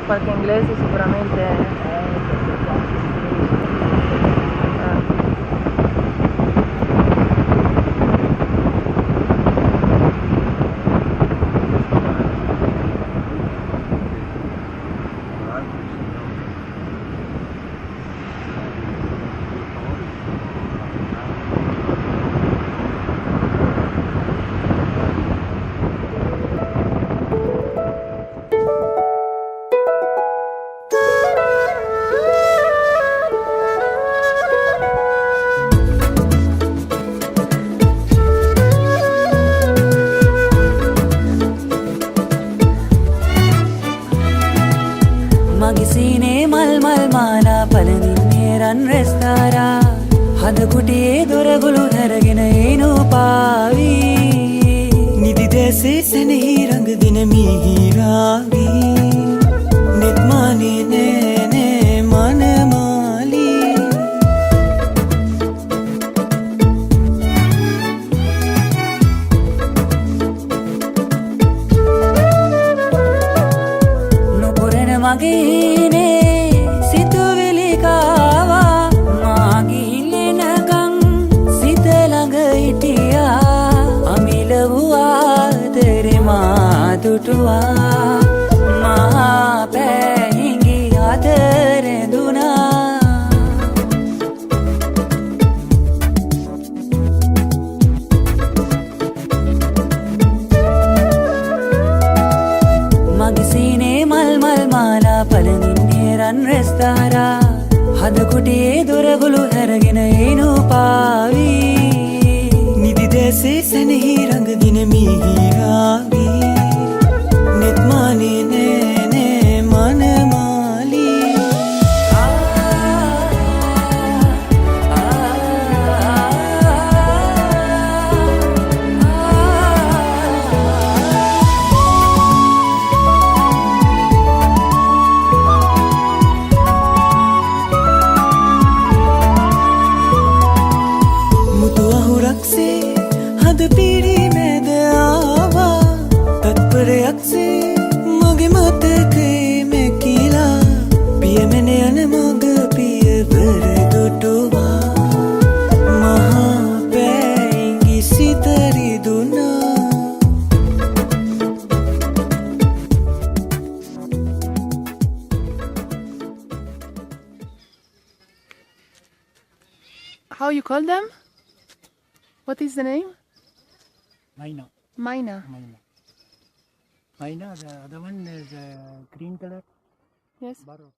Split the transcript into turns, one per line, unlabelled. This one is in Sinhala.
qualche inglese sicuramente.
මගිසිනේ මල් මල් මාලා පළඳින්නේ රන් රෙස්තාරා හද කුටියේ දොරගුළු හැරගෙන ඒනු පාවී නිදි දැසේ සෙනෙහි රඟ දින මිහිරාවී නෙත්මානේ නෑනේ මනමාලී මගේනේ සිතුවිලි කාවා මාගිහිල්ලෙනකං සිත ළඟ හිටියා අමිල වූ ආදරේ මා දුටුවා මහා පැහිඟි අතරැඳුනා මගිසිනේ මල් මල් මාලා පළඳින්නේ රන් රෙස්තාරා හද කුටියේ දොරගුළු හැරගෙන ඒනු පාවී නිදි දැසේ සෙනෙහි රඟ දින මිහිරාවී නෙත්මානේ නෑනේ මනමාලී රක්සේ හද පිරි මැද ආවා තත්පරයක්සේ මගේ මතකේ මැකිලා පියමෙන යන මග පියවර දුටුවා මහා පැංගි සිත රිදුනා
How you call them? What is the name?
Maina.
Maina.
Maina. Maina, the other one is green color.
Yes.
Barrow.